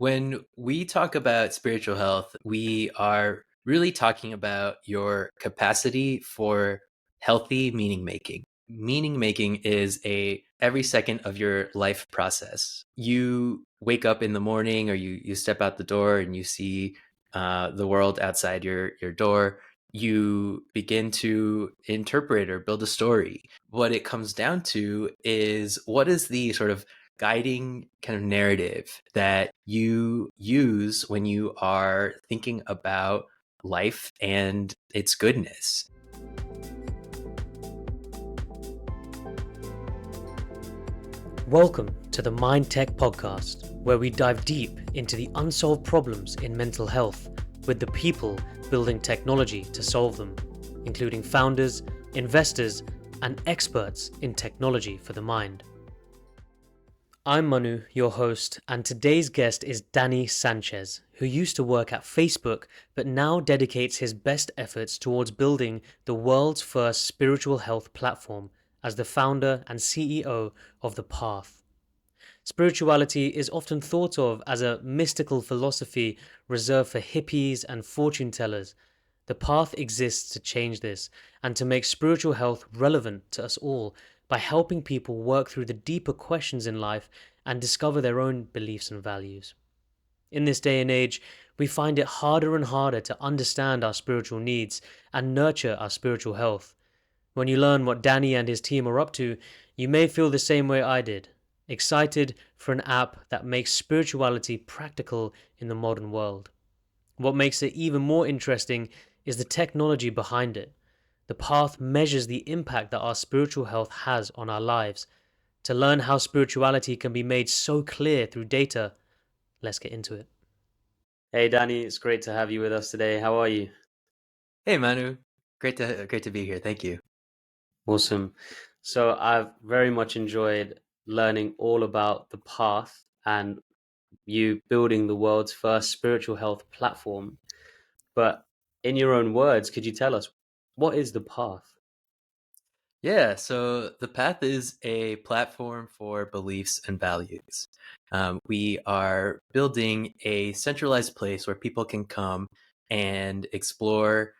When we talk about spiritual health, we are really talking about your capacity for healthy meaning making. Meaning making is a every second of your life process. You wake up in the morning or you step out the door and you see the world outside your door. You begin to interpret or build a story. What it comes down to is what is the sort of guiding kind of narrative that you use when you are thinking about life and its goodness. Welcome to the MindTech podcast, where we dive deep into the unsolved problems in mental health with the people building technology to solve them, including founders, investors, and experts in technology for the mind. I'm Manu, your host, and today's guest is Danny Sanchez, who used to work at Facebook but now dedicates his best efforts towards building the world's first spiritual health platform as the founder and CEO of The Path. Spirituality is often thought of as a mystical philosophy reserved for hippies and fortune tellers. The Path exists to change this and to make spiritual health relevant to us all by helping people work through the deeper questions in life and discover their own beliefs and values. In this day and age, we find it harder and harder to understand our spiritual needs and nurture our spiritual health. When you learn what Danny and his team are up to, you may feel the same way I did, excited for an app that makes spirituality practical in the modern world. What makes it even more interesting is the technology behind it. The Path measures the impact that our spiritual health has on our lives. To learn how spirituality can be made so clear through data, let's get into it. Hey Danny, it's great to have you with us today. How are you? Hey Manu, great to be here. Thank you. Awesome. So I've very much enjoyed learning all about The Path and you building the world's first spiritual health platform. But in your own words, could you tell us, what is The Path? Yeah, so the Path is a platform for beliefs and values. We are building a centralized place where people can come and explore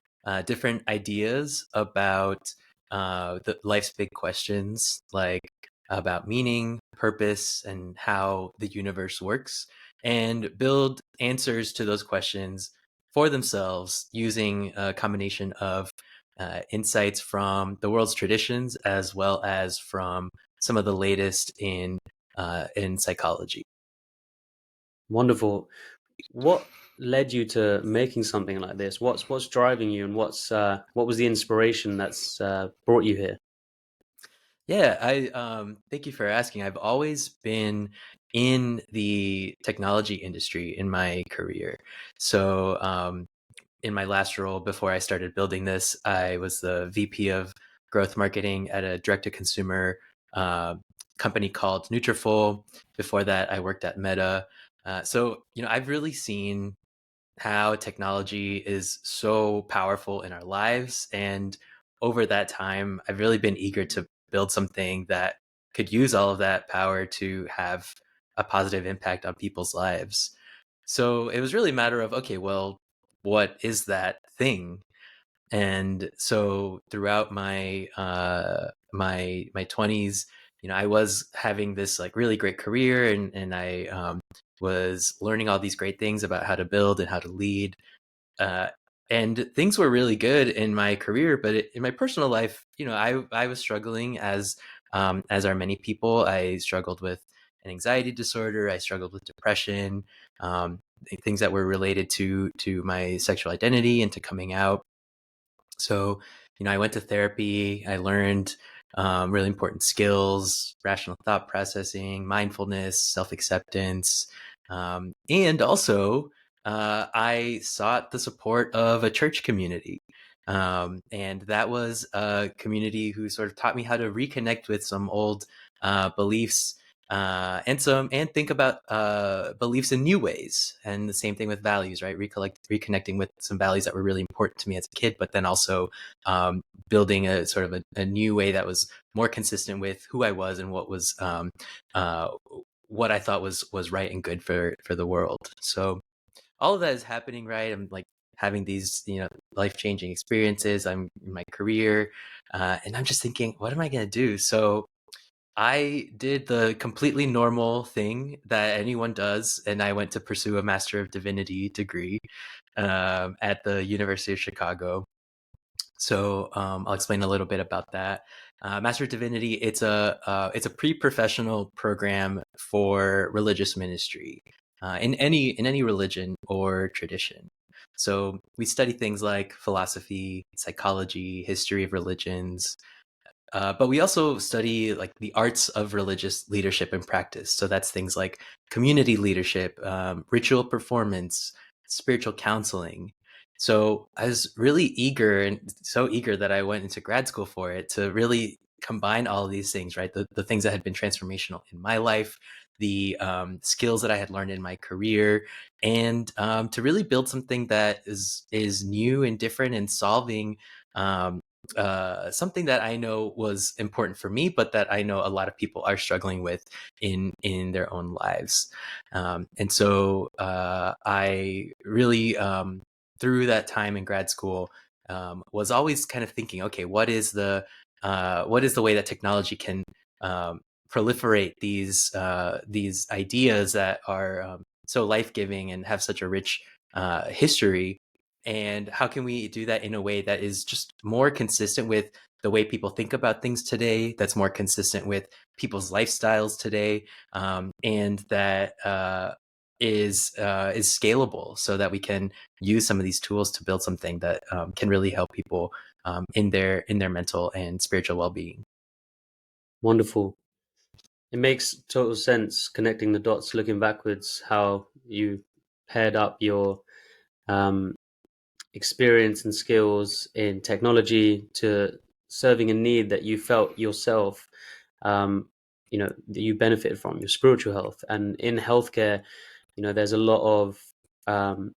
different ideas about the life's big questions, like about meaning, purpose, and how the universe works, and build answers to those questions for themselves using a combination of insights from the world's traditions as well as from some of the latest in psychology. Wonderful. What led you to making something like this? What's driving you, and what was the inspiration that's brought you here? Yeah, I thank you for asking. I've always been in the technology industry in my career. So in my last role before I started building this, I was the VP of growth marketing at a direct-to-consumer company called Nutrafol. Before that, I worked at Meta. So, I've really seen how technology is so powerful in our lives. And over that time, I've really been eager to build something that could use all of that power to have a positive impact on people's lives. So it was really a matter of, okay, well, what is that thing? And so throughout my 20s, I was having this like really great career, and I was learning all these great things about how to build and how to lead. Uh, and things were really good in my career, but in my personal life, I was struggling as are many people. I struggled with an anxiety disorder. I struggled with depression, things that were related to my sexual identity and to coming out. So, I went to therapy. I learned really important skills, rational thought processing, mindfulness, self-acceptance. And also, I sought the support of a church community. And that was a community who sort of taught me how to reconnect with some old beliefs and think about beliefs in new ways, and the same thing with values, right? Reconnecting with some values that were really important to me as a kid, but then also building a sort of a new way that was more consistent with who I was and uh, what I thought was right and good for the world. So all of that is happening, right? I'm like having these, life-changing experiences. I'm in my career, and I'm just thinking, what am I going to do? So I did the completely normal thing that anyone does, and I went to pursue a Master of Divinity degree at the University of Chicago. So I'll explain a little bit about that. Master of Divinity, it's a pre-professional program for religious ministry in any religion or tradition. So we study things like philosophy, psychology, history of religions, but we also study like the arts of religious leadership and practice. So that's things like community leadership, ritual performance, spiritual counseling. So I was really eager, and so eager that I went into grad school for it, to really combine all of these things, right? The things that had been transformational in my life, the skills that I had learned in my career, and to really build something that is new and different and solving um, something that I know was important for me, but that I know a lot of people are struggling with in their own lives. And so I really, through that time in grad school, was always kind of thinking, okay, what is the way that technology can proliferate these ideas that are so life giving and have such a rich history, and how can we do that in a way that is just more consistent with the way people think about things today, that's more consistent with people's lifestyles today, and that is scalable, so that we can use some of these tools to build something that can really help people in their mental and spiritual well-being. Wonderful. It makes total sense connecting the dots, looking backwards, how you paired up your um, experience and skills in technology to serving a need that you felt yourself, um, that you benefited from, your spiritual health. And in healthcare, there's a lot of um,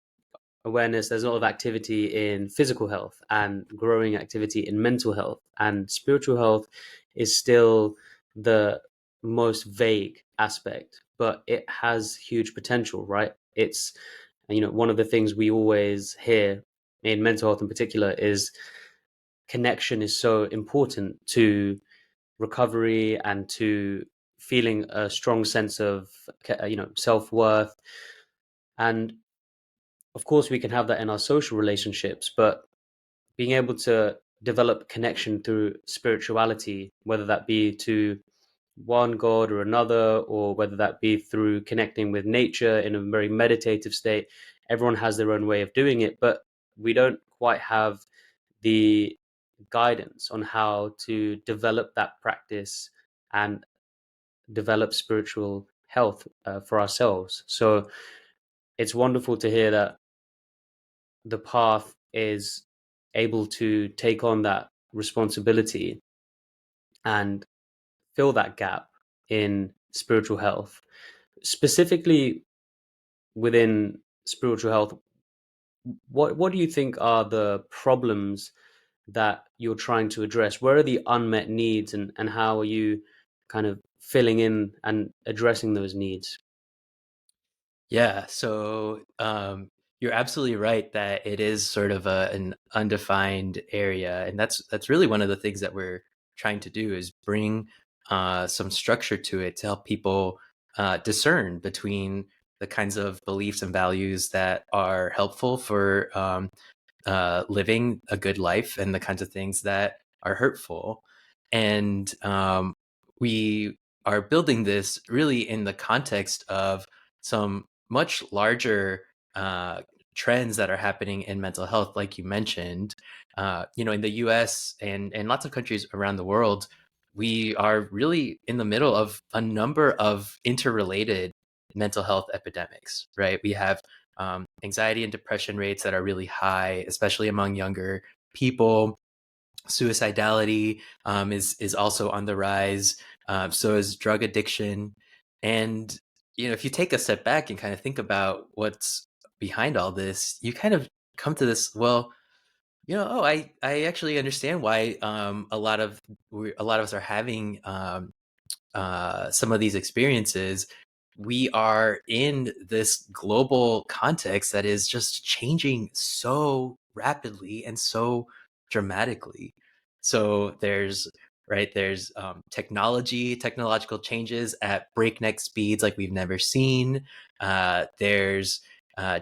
awareness, there's a lot of activity in physical health and growing activity in mental health. And spiritual health is still the most vague aspect, but it has huge potential, right? It's, one of the things we always hear in mental health in particular is connection is so important to recovery and to feeling a strong sense of self-worth. And of course we can have that in our social relationships, but being able to develop connection through spirituality, whether that be to one god or another, or whether that be through connecting with nature in a very meditative state, everyone has their own way of doing it, but we don't quite have the guidance on how to develop that practice and develop spiritual health for ourselves. So it's wonderful to hear that the path is able to take on that responsibility and fill that gap in spiritual health. Specifically within spiritual health, what do you think are the problems that you're trying to address? Where are the unmet needs, and how are you kind of filling in and addressing those needs? Yeah, so you're absolutely right that it is sort of an undefined area, and that's really one of the things that we're trying to do, is bring some structure to it to help people discern between the kinds of beliefs and values that are helpful for living a good life, and the kinds of things that are hurtful. And we are building this really in the context of some much larger uh, trends that are happening in mental health, like you mentioned. In the US and lots of countries around the world, we are really in the middle of a number of interrelated mental health epidemics, right? We have anxiety and depression rates that are really high, especially among younger people. Suicidality is also on the rise. So is drug addiction. And if you take a step back and kind of think about what's behind all this, you kind of come to this. Well, I actually understand why a lot of us are having some of these experiences, we are in this global context that is just changing so rapidly and so dramatically. So there's technological changes at breakneck speeds like we've never seen. There's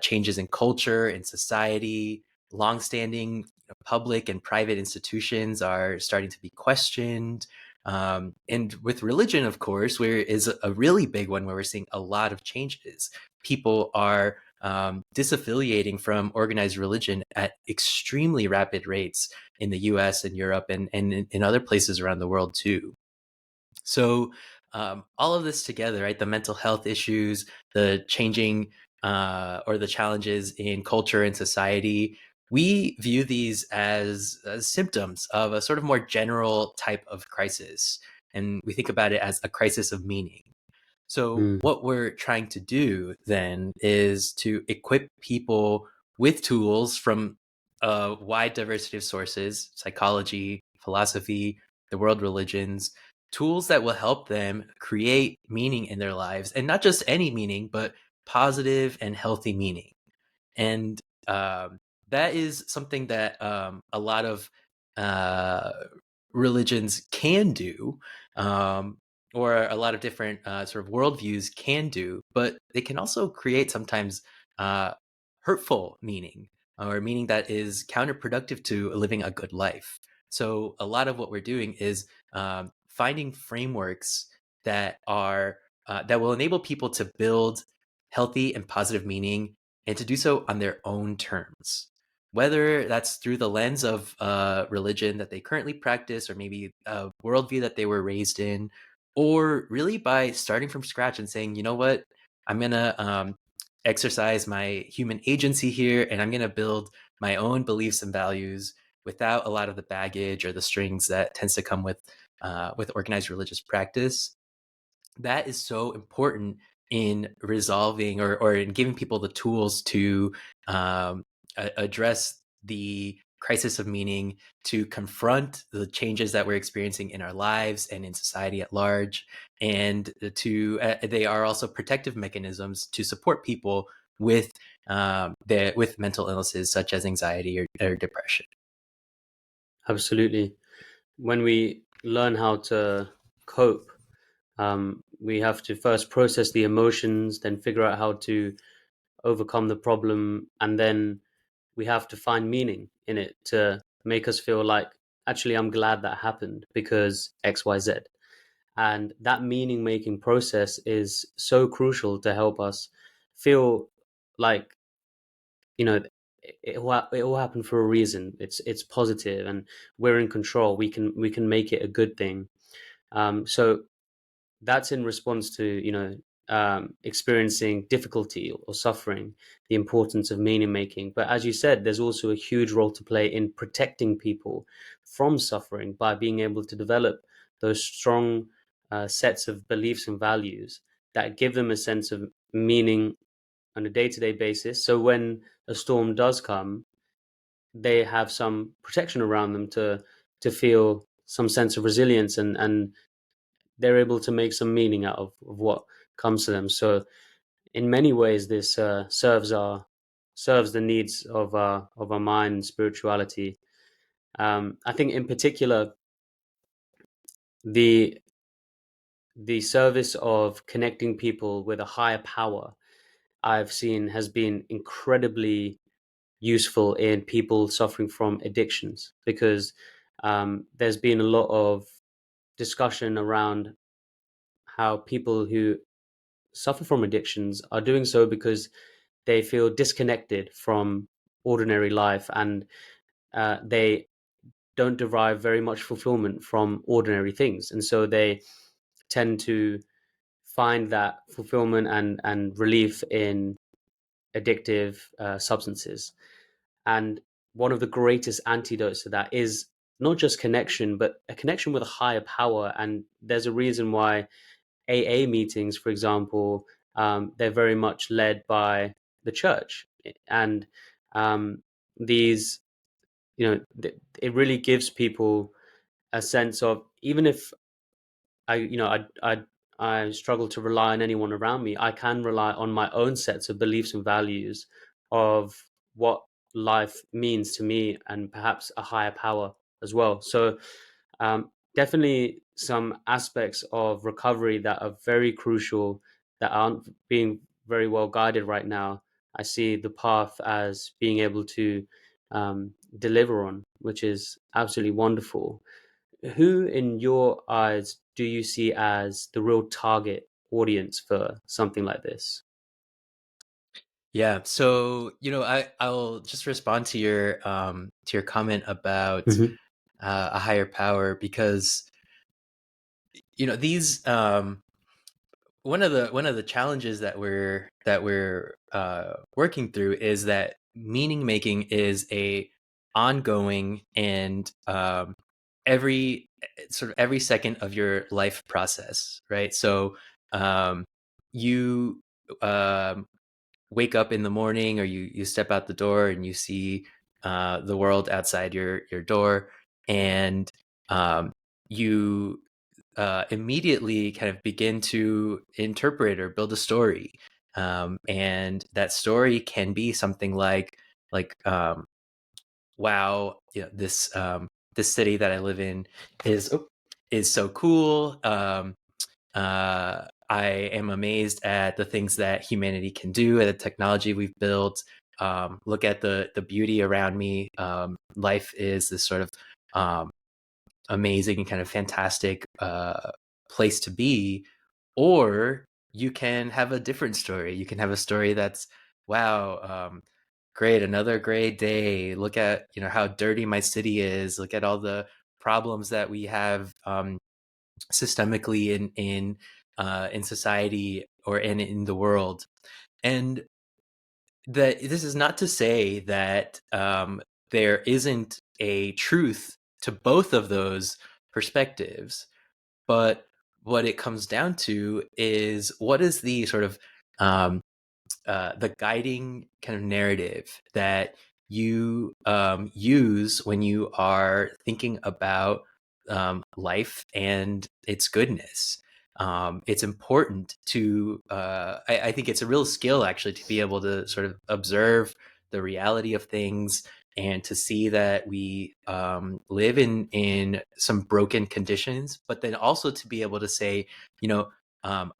changes in culture and society. Longstanding public and private institutions are starting to be questioned. And with religion, of course, where is a really big one where we're seeing a lot of changes. People are disaffiliating from organized religion at extremely rapid rates in the US and Europe and in other places around the world too. So all of this together, right? The mental health issues, the changing or the challenges in culture and society, we view these as symptoms of a sort of more general type of crisis. And we think about it as a crisis of meaning. So, Mm. what we're trying to do then is to equip people with tools from a wide diversity of sources: psychology, philosophy, the world religions, tools that will help them create meaning in their lives, and not just any meaning, but positive and healthy meaning. And um, that is something that a lot of uh, religions can do, um, or a lot of different sort of worldviews can do, but they can also create sometimes uh, hurtful meaning or meaning that is counterproductive to living a good life. So a lot of what we're doing is finding frameworks that will enable people to build healthy and positive meaning and to do so on their own terms. Whether that's through the lens of religion that they currently practice, or maybe a worldview that they were raised in, or really by starting from scratch and saying, you know what, I'm going to exercise my human agency here, and I'm going to build my own beliefs and values without a lot of the baggage or the strings that tends to come with organized religious practice. That is so important in resolving or in giving people the tools to address the crisis of meaning, to confront the changes that we're experiencing in our lives and in society at large, and they are also protective mechanisms to support people with mental illnesses such as anxiety or depression. Absolutely. When we learn how to cope, we have to first process the emotions, then figure out how to overcome the problem, and then we have to find meaning in it to make us feel like, actually, I'm glad that happened because XYZ. And that meaning making process is so crucial to help us feel like, you know, it all happened for a reason. It's positive and we're in control. We can make it a good thing. So that's in response to, experiencing difficulty or suffering, the importance of meaning making. But as you said, there's also a huge role to play in protecting people from suffering by being able to develop those strong sets of beliefs and values that give them a sense of meaning on a day-to-day basis, so when a storm does come, they have some protection around them to feel some sense of resilience, and they're able to make some meaning out of what comes to them. So in many ways, this serves the needs of our mind and spirituality. I think in particular, the the service of connecting people with a higher power I've seen has been incredibly useful in people suffering from addictions, because there's been a lot of discussion around how people who suffer from addictions are doing so because they feel disconnected from ordinary life, and they don't derive very much fulfillment from ordinary things, and so they tend to find that fulfillment and relief in addictive substances. And one of the greatest antidotes to that is not just connection, but a connection with a higher power. And there's a reason why AA meetings, for example, they're very much led by the church. And um, these, it really gives people a sense of, even if I, you know, I struggle to rely on anyone around me, I can rely on my own sets of beliefs and values of what life means to me and perhaps a higher power as well. So, definitely some aspects of recovery that are very crucial that aren't being very well guided right now. I see the path as being able to deliver on, which is absolutely wonderful. Who, in your eyes, do you see as the real target audience for something like this? Yeah. So, I'll just respond to your comment about Hmm. a higher power, because these one of the challenges that we're working through is that meaning making is a ongoing and every second of your life process, right? So um, you um, wake up in the morning, or you step out the door and you see the world outside your door, and you immediately kind of begin to interpret or build a story, and that story can be something like wow, this city that I live in is so cool. I am amazed at the things that humanity can do, at the technology we've built. Look at the beauty around me. Life is this sort of um, amazing and kind of fantastic place to be. Or you can have a different story. You can have a story that's, wow, great, another great day. Look at how dirty my city is. Look at all the problems that we have systemically in society or in the world. And that this is not to say that there isn't a truth to both of those perspectives, but what it comes down to is, what is the sort of um, the guiding kind of narrative that you use when you are thinking about life and its goodness. It's important to, I think it's a real skill actually to be able to sort of observe the reality of things, and to see that we live in some broken conditions, but then also to be able to say,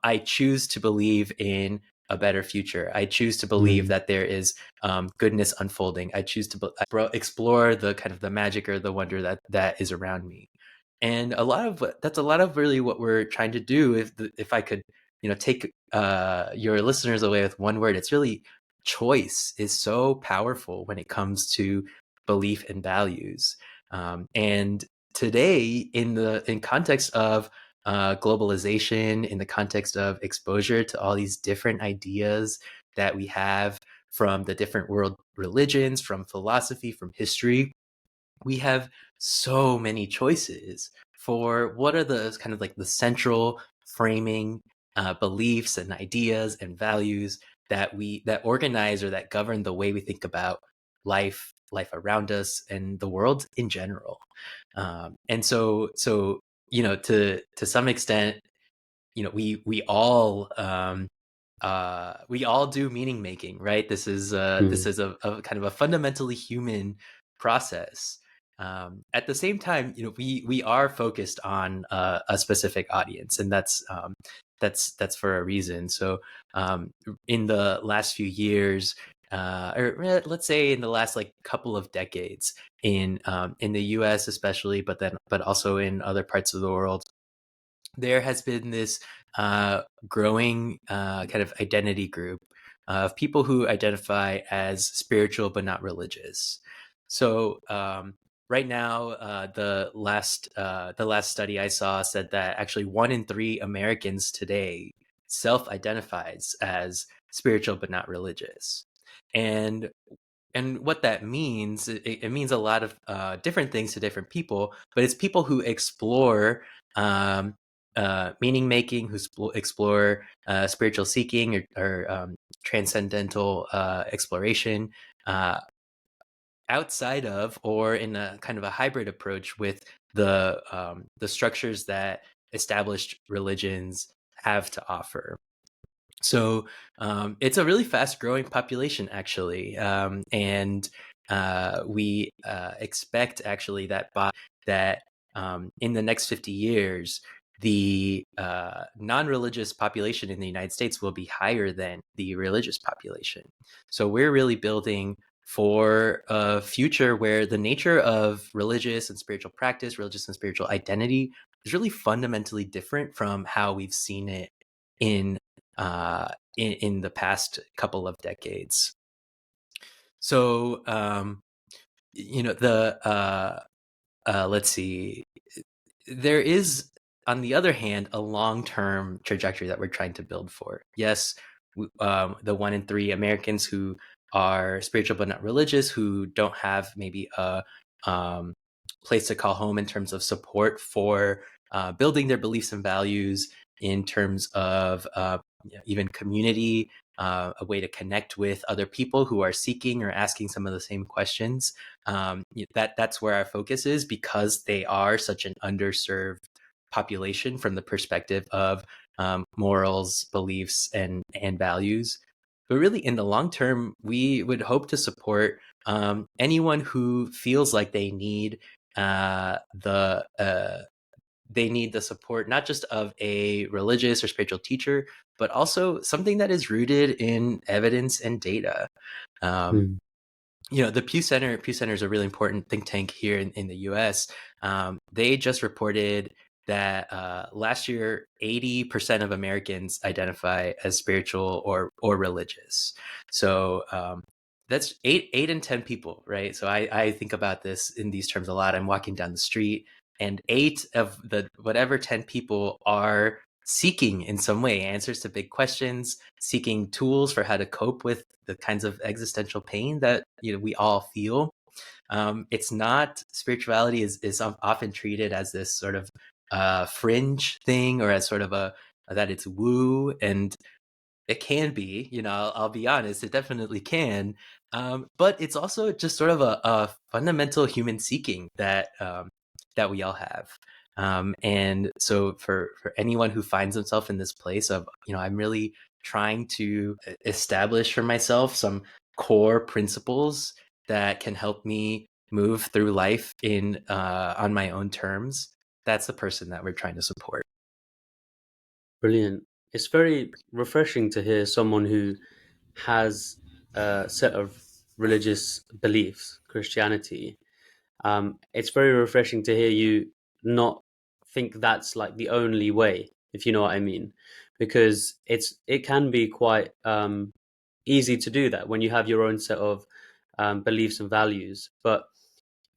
I choose to believe in a better future. I choose to believe Mm. that there is goodness unfolding. I choose to explore the kind of the magic or the wonder that is around me. And that's a lot of really what we're trying to do. If I could, take your listeners away with one word, it's really choice is so powerful when it comes to belief and values. And today, in context of globalization, in the context of exposure to all these different ideas that we have from the different world religions, from philosophy, from history, we have so many choices for what are the kind of like the central framing beliefs and ideas and values that organize or that govern the way we think about life around us and the world in general. And so to some extent, we all do meaning making, right? This Mm. is a kind of a fundamentally human process. At the same time, we are focused on a specific audience, and that's for a reason. So in the last few years, or let's say in the last like couple of decades, in the U.S. especially, but also in other parts of the world, there has been this growing kind of identity group of people who identify as spiritual but not religious. So right now, the last study I saw said that actually 1 in 3 Americans today self-identifies as spiritual but not religious. And what that means, it means a lot of different things to different people, but it's people who explore um, meaning making, who explore spiritual seeking, or transcendental exploration uh, outside of, or in a kind of a hybrid approach with the structures that established religions have to offer. So it's a really fast growing population, actually. And we expect actually that in the next 50 years, the non-religious population in the United States will be higher than the religious population. So we're really building for a future where the nature of religious and spiritual practice, religious and spiritual identity is really fundamentally different from how we've seen it in in the past couple of decades. So, the let's see, there is, on the other hand, a long-term trajectory that we're trying to build for. Yes, the 1 in 3 Americans who are spiritual but not religious, who don't have maybe a um, place to call home in terms of support for building their beliefs and values, in terms of even community, a way to connect with other people who are seeking or asking some of the same questions. That's where our focus is, because they are such an underserved population from the perspective of morals, beliefs, and values. But really, in the long term, we would hope to support anyone who feels like they need the support, not just of a religious or spiritual teacher, but also something that is rooted in evidence and data. Um, Mm. the Pew Center is a really important think tank here in the US. They just reported that last year, 80% of Americans identify as spiritual or religious. So that's eight in 10 people, right? So I think about this in these terms a lot. I'm walking down the street, and 8 of the whatever 10 people are seeking in some way answers to big questions, seeking tools for how to cope with the kinds of existential pain that we all feel. It's not, spirituality is often treated as this sort of fringe thing, or as sort of that it's woo, and it can be, I'll be honest, it definitely can. But it's also just sort of a fundamental human seeking that we all have. And so for anyone who finds himself in this place of, I'm really trying to establish for myself some core principles that can help me move through life on my own terms, that's the person that we're trying to support. Brilliant. It's very refreshing to hear someone who has a set of religious beliefs, Christianity. It's very refreshing to hear you not think that's like the only way, if you know what I mean, because it can be quite easy to do that when you have your own set of beliefs and values. But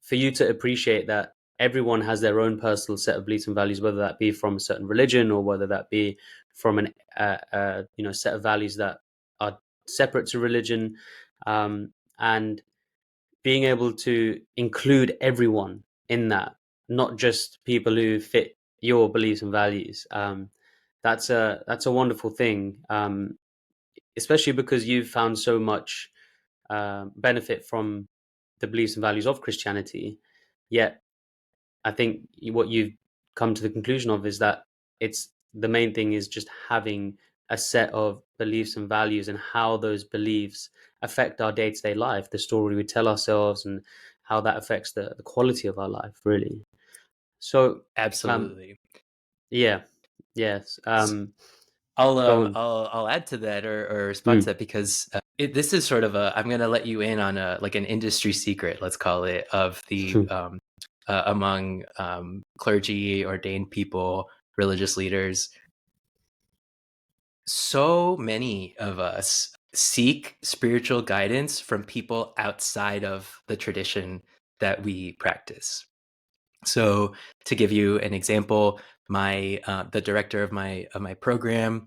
for you to appreciate that everyone has their own personal set of beliefs and values, whether that be from a certain religion or whether that be from an set of values that are separate to religion, and being able to include everyone in that, not just people who fit your beliefs and values. That's a wonderful thing, especially because you've found so much benefit from the beliefs and values of Christianity. Yet, I think what you've come to the conclusion of is that it's the main thing is just having a set of beliefs and values, and how those beliefs affect our day-to-day life, the story we tell ourselves, and how that affects the quality of our life, really. So, um, Absolutely. yeah, yes. Go on. I'll add to that, or respond to Mm. that, because this is sort of I'm going to let you in on an industry secret, let's call it, of the among clergy, ordained people, religious leaders. So many of us seek spiritual guidance from people outside of the tradition that we practice. So, to give you an example, the director of my program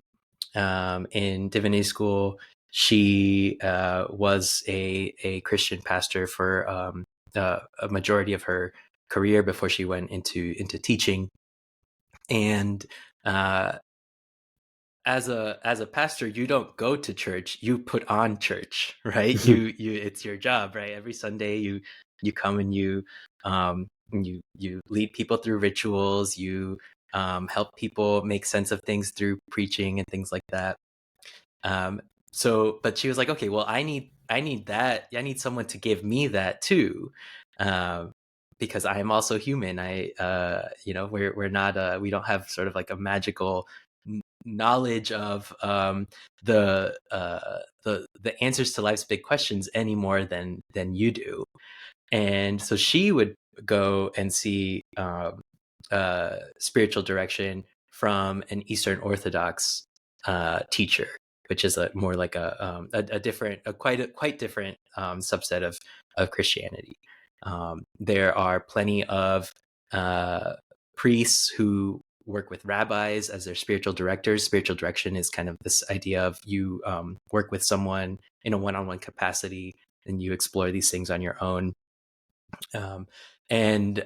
in divinity school, she was a Christian pastor for a majority of her career before she went into teaching. And as a pastor, you don't go to church, you put on church, right? You it's your job, right? Every Sunday you come and you lead people through rituals, you help people make sense of things through preaching and things like that. But she was like, okay, well, I need that. I need someone to give me that too. Because I am also human. We're not, we don't have sort of like a magical knowledge of the answers to life's big questions any more than you do. And so she would go and see spiritual direction from an Eastern Orthodox teacher, which is a more like a different, quite different subset of Christianity. There are plenty of priests who work with rabbis as their spiritual directors. Spiritual direction is kind of this idea of you work with someone in a one-on-one capacity, and you explore these things on your own. Um, and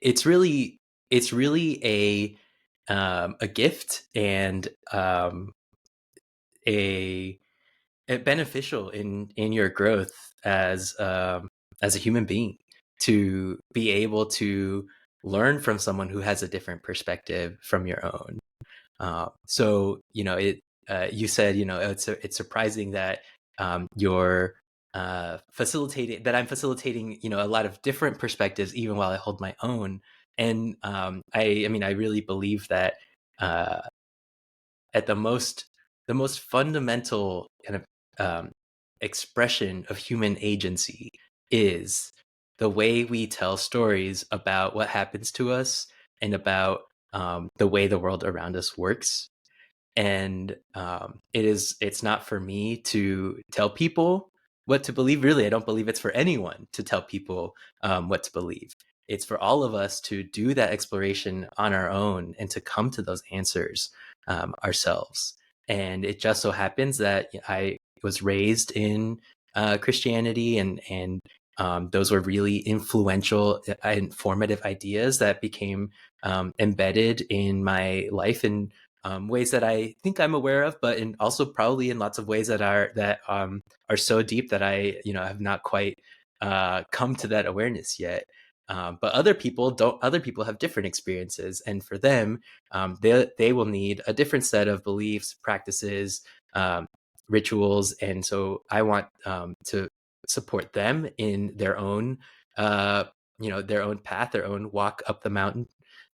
it's really a gift and a beneficial in your growth as a human being, to be able to learn from someone who has a different perspective from your own. So you said, it's surprising that you're facilitating, that I'm facilitating, a lot of different perspectives, even while I hold my own. And I mean, I really believe that uh, at the most fundamental kind of expression of human agency is the way we tell stories about what happens to us and about the way the world around us works. And it's not for me to tell people what to believe. Really, I don't believe it's for anyone to tell people what to believe. It's for all of us to do that exploration on our own and to come to those answers ourselves. And it just so happens that I was raised in Christianity, and those were really influential and formative ideas that became embedded in my life in ways that I think I'm aware of, but also probably in lots of ways that are so deep that I have not quite come to that awareness yet. But other people don't. Other people have different experiences, and for them, they will need a different set of beliefs, practices, rituals, and so I want to support them in their own, their own path, their own walk up the mountain.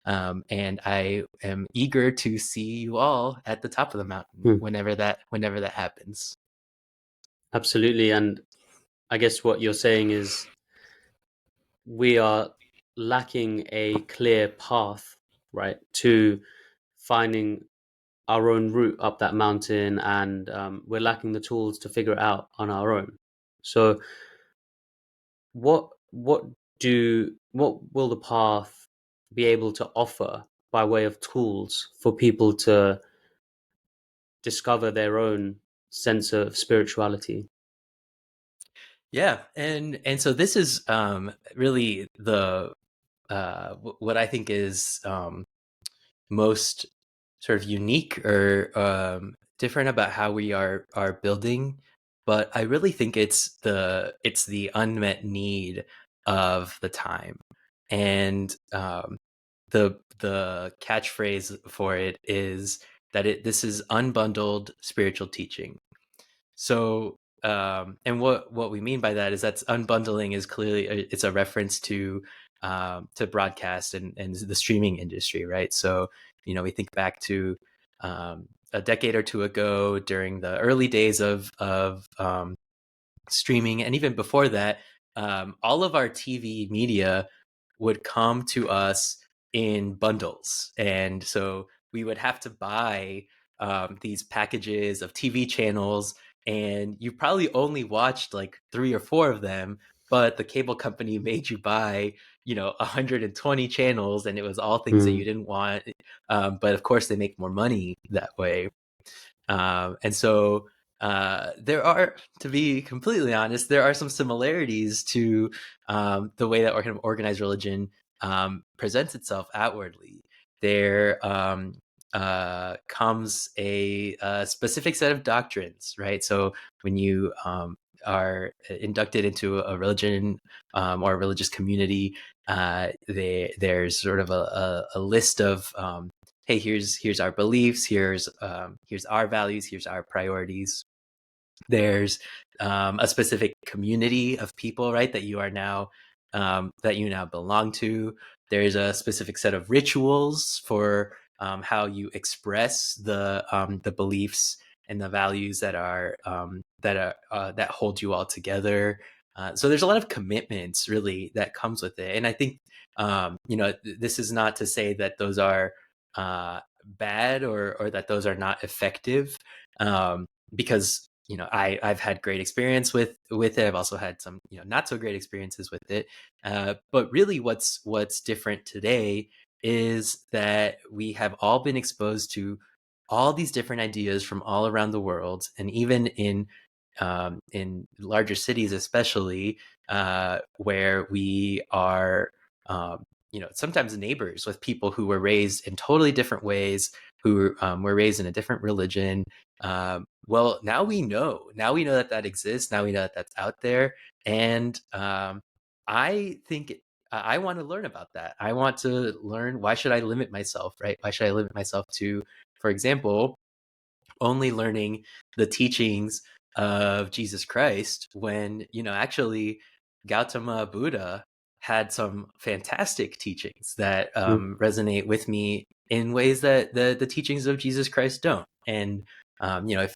And I am eager to see you all at the top of the mountain whenever that happens. Absolutely. And I guess what you're saying is we are lacking a clear path, right, to finding our own route up that mountain, and we're lacking the tools to figure it out on our own. So what will the path be able to offer by way of tools for people to discover their own sense of spirituality? Yeah, and so this is really the what I think is most sort of unique or different about how we are building. But I really think it's the unmet need of the time. And the catchphrase for it is that this is unbundled spiritual teaching. So and what we mean by that is that's unbundling is clearly it's a reference to broadcast and the streaming industry, right? So we think back to a decade or two ago during the early days of streaming, and even before that, all of our TV media would come to us in bundles, and so we would have to buy these packages of TV channels, and you probably only watched like 3 or 4 of them, but the cable company made you buy 120 channels, and it was all things that you didn't want. But of course, they make more money that way. And so there are, to be completely honest, there are some similarities to the way that organized religion presents itself outwardly. There comes a specific set of doctrines, right? So when you are inducted into a religion or a religious community, there's sort of a list of hey, here's our beliefs, here's our values, here's our priorities. There's a specific community of people, right, that you are now that you now belong to. There's a specific set of rituals for how you express the beliefs and the values that are that hold you all together. So there's a lot of commitments really that comes with it, and I think this is not to say that those are bad or that those are not effective, because I've had great experience with it. I've also had some not so great experiences with it. But really, what's different today is that we have all been exposed to all these different ideas from all around the world, and even in larger cities, especially where we are, sometimes neighbors with people who were raised in totally different ways, who were raised in a different religion. Well, now we know. Now we know that exists. Now we know that that's out there, and I think I want to learn about that. I want to learn, why should I limit myself, right? Why should I limit myself to, for example, only learning the teachings of Jesus Christ when, actually Gautama Buddha had some fantastic teachings that resonate with me in ways that the teachings of Jesus Christ don't. And,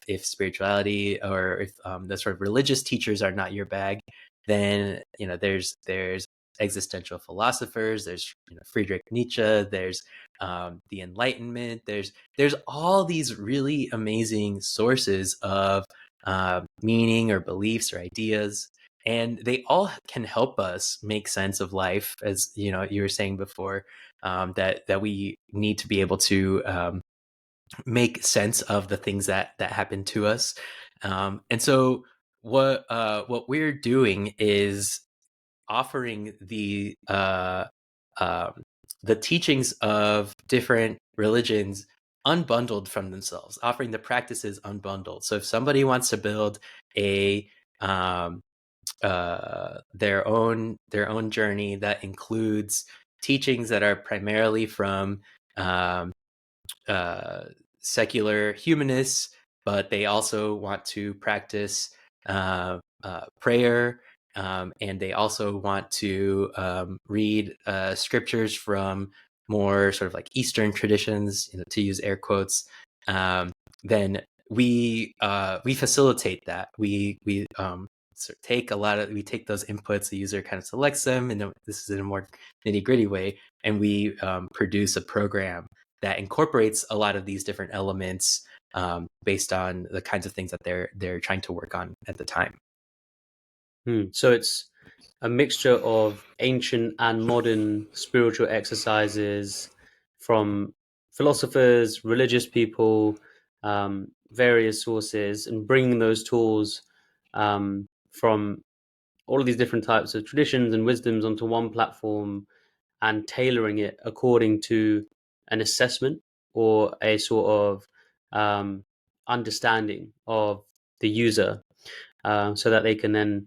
if spirituality or if the sort of religious teachers are not your bag, then, there's existential philosophers, there's, Friedrich Nietzsche, there's the Enlightenment, there's all these really amazing sources of meaning or beliefs or ideas, and they all can help us make sense of life, as you were saying before, that we need to be able to make sense of the things that happen to us. And so what we're doing is offering um, the teachings of different religions unbundled from themselves, offering the practices unbundled. So if somebody wants to build a their own journey that includes teachings that are primarily from um, uh, secular humanists, but they also want to practice prayer, and they also want to read scriptures from more sort of like Eastern traditions, to use air quotes. Then we facilitate that. We sort of take those inputs. The user kind of selects them, and this is in a more nitty gritty way, and we produce a program that incorporates a lot of these different elements based on the kinds of things that they're trying to work on at the time. So it's a mixture of ancient and modern spiritual exercises from philosophers, religious people, various sources, and bringing those tools from all of these different types of traditions and wisdoms onto one platform and tailoring it according to an assessment or a sort of understanding of the user, so that they can then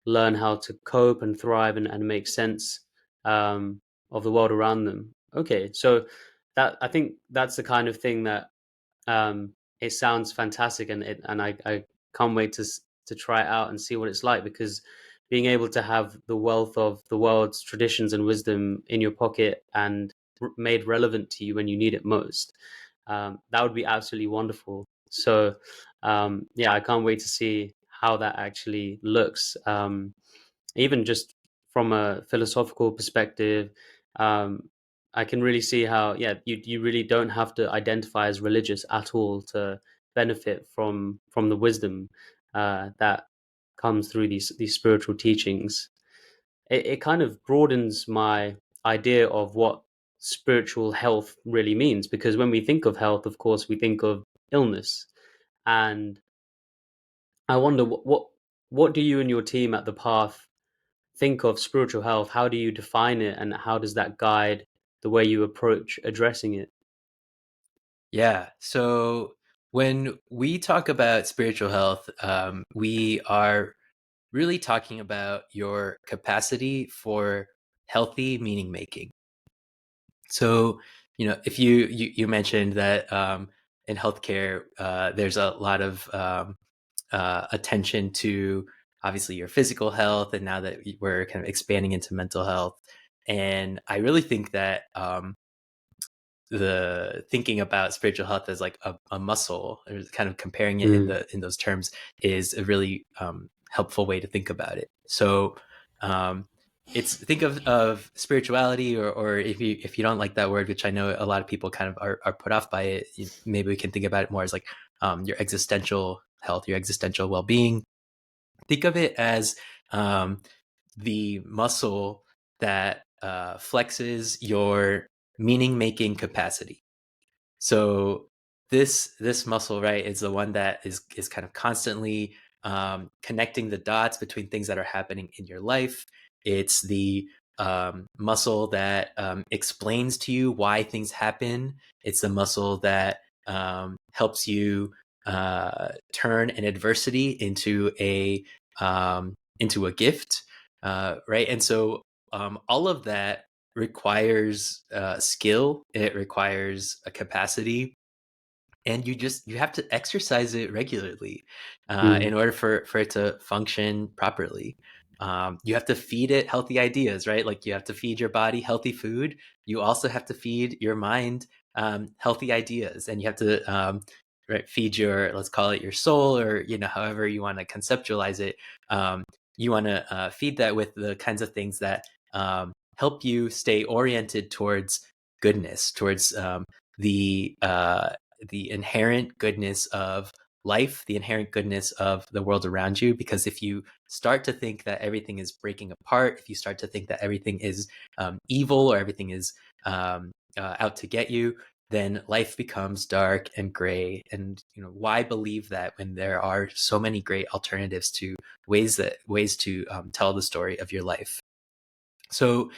learn how to cope and thrive and make sense of the world around them. Okay, so that I think that's the kind of thing that it sounds fantastic, and I can't wait to try it out and see what it's like, because being able to have the wealth of the world's traditions and wisdom in your pocket and made relevant to you when you need it most, that would be absolutely wonderful. So yeah, I can't wait to see how that actually looks. Even just from a philosophical perspective, um, I can really see how, yeah, you really don't have to identify as religious at all to benefit from the wisdom that comes through these spiritual teachings. It kind of broadens my idea of what spiritual health really means, because when we think of health, of course, we think of illness. And I wonder what do you and your team at the Path think of spiritual health? How do you define it, and how does that guide the way you approach addressing it? Yeah. So when we talk about spiritual health, we are really talking about your capacity for healthy meaning making. So, if you mentioned that in healthcare, there's a lot of attention to obviously your physical health, and now that we're kind of expanding into mental health, and I really think that the thinking about spiritual health as like a muscle, or kind of comparing it Mm, in those terms, is a really helpful way to think about it. So um, it's think of spirituality, or if you don't like that word, which I know a lot of people kind of are put off by it, maybe we can think about it more as like your existential health, your existential well-being. Think of it as um, the muscle that flexes your meaning making capacity. So this muscle, right, is the one that is kind of constantly connecting the dots between things that are happening in your life. It's the muscle that explains to you why things happen. It's the muscle that helps you turn an adversity into a gift, right? And so all of that requires skill. It requires a capacity, and you have to exercise it regularly mm, in order for it to function properly. You have to feed it healthy ideas, right? Like you have to feed your body healthy food. You also have to feed your mind healthy ideas, and you have to right, feed your, let's call it your soul, or however you want to conceptualize it. Um, you want to feed that with the kinds of things that help you stay oriented towards goodness, towards the the inherent goodness of life, the inherent goodness of the world around you. Because if you start to think that everything is breaking apart, if you start to think that everything is evil, or everything is out to get you, then life becomes dark and gray. And why believe that when there are so many great alternatives to ways to tell the story of your life? So,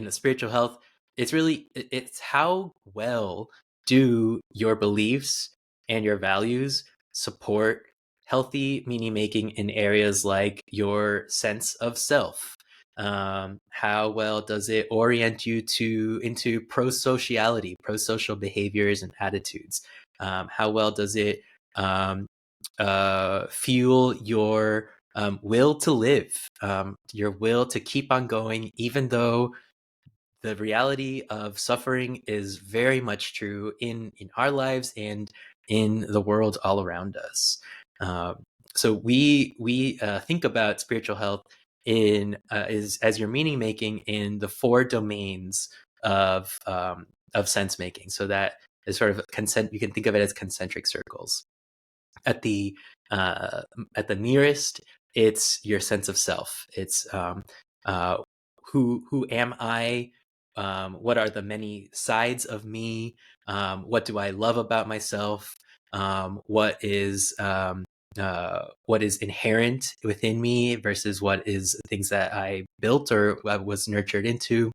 spiritual health, it's how well do your beliefs and your values support healthy meaning making in areas like your sense of self? How well does it orient you into pro-social behaviors and attitudes? How well does it um, fuel your will to live, your will to keep on going, even though the reality of suffering is very much true in our lives and in the world all around us. Um, so we think about spiritual health in is as your meaning making in the four domains of sense making. So that is sort of consent. You can think of it as concentric circles. At the uh, at the nearest, it's your sense of self. It's uh, who am I? What are the many sides of me? What do I love about myself? What is inherent within me versus what is things that I built or was nurtured into?